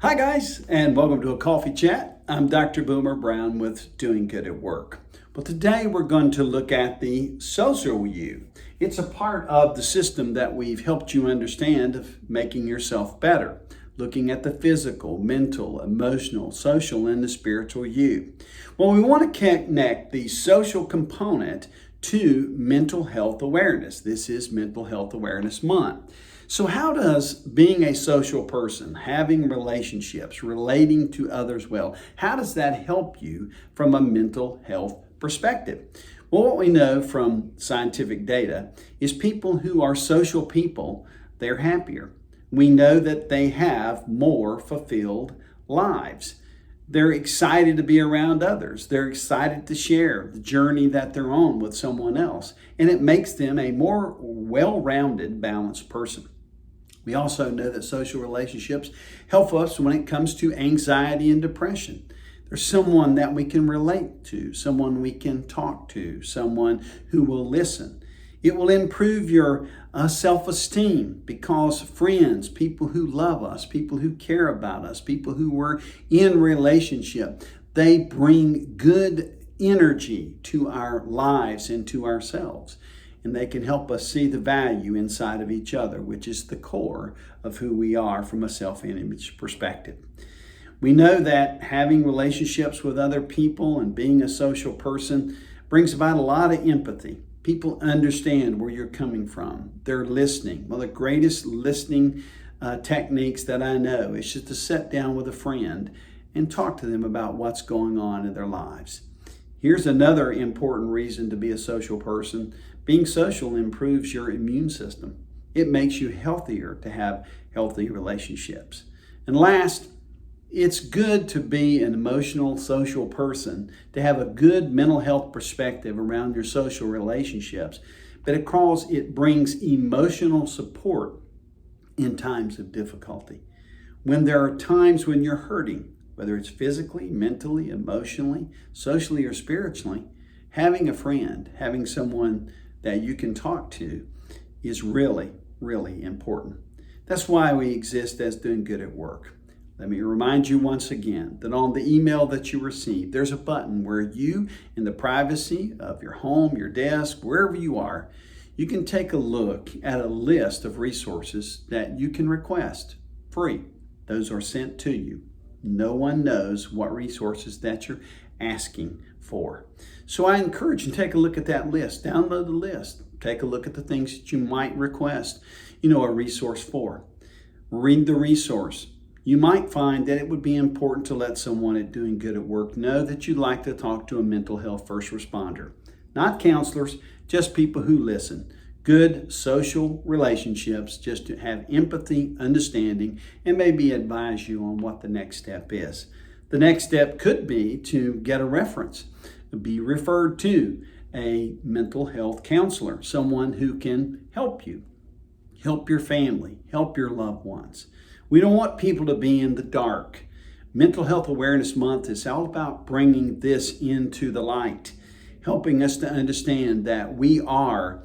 Hi, guys, and welcome to a coffee chat. I'm Dr. Boomer Brown with Doing Good at Work. Well, today we're going to look at the social you. It's a part of the system that we've helped you understand of making yourself better, looking at the physical, mental, emotional, social, and the spiritual you. Well, we want to connect the social component to mental health awareness. This is Mental Health Awareness Month. So how does being a social person, having relationships, relating to others well, how does that help you from a mental health perspective? Well, what we know from scientific data is people who are social people, they're happier. We know that they have more fulfilled lives. They're excited to be around others. They're excited to share the journey that they're on with someone else. And it makes them a more well-rounded, balanced person. We also know that social relationships help us when it comes to anxiety and depression. There's someone that we can relate to, someone we can talk to, someone who will listen. It will improve your self-esteem because friends, people who love us, people who care about us, people who we're in relationship, they bring good energy to our lives and to ourselves. And they can help us see the value inside of each other, which is the core of who we are from a self-image perspective. We know that having relationships with other people and being a social person brings about a lot of empathy. People understand where you're coming from. They're listening. One of the greatest listening techniques that I know is just to sit down with a friend and talk to them about what's going on in their lives. Here's another important reason to be a social person. Being social improves your immune system. It makes you healthier to have healthy relationships. And last, it's good to be an emotional, social person, to have a good mental health perspective around your social relationships, because it brings emotional support in times of difficulty. When there are times when you're hurting, whether it's physically, mentally, emotionally, socially, or spiritually, having a friend, having someone that you can talk to is really, really important. That's why we exist as Doing Good at Work. Let me remind you once again that on the email that you receive, there's a button where you, in the privacy of your home, your desk, wherever you are, you can take a look at a list of resources that you can request free. Those are sent to you. No one knows what resources that you're asking for. So I encourage you to take a look at that list. Download the list. Take a look at the things that you might request, a resource for. Read the resource. You might find that it would be important to let someone at Doing Good at Work know that you'd like to talk to a mental health first responder. Not counselors, just people who listen. Good social relationships, just to have empathy, understanding, and maybe advise you on what the next step is. The next step could be to get a reference, be referred to a mental health counselor, someone who can help you, help your family, help your loved ones. We don't want people to be in the dark. Mental Health Awareness Month is all about bringing this into the light, helping us to understand that we are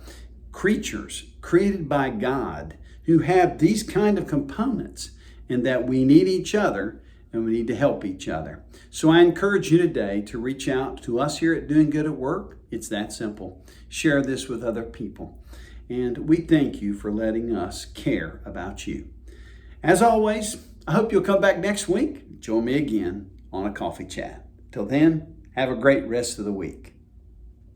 creatures created by God who have these kind of components, and that we need each other and we need to help each other. So I encourage you today to reach out to us here at Doing Good at Work. It's that simple. Share this with other people. And we thank you for letting us care about you. As always, I hope you'll come back next week. Join me again on a coffee chat. Till then, have a great rest of the week.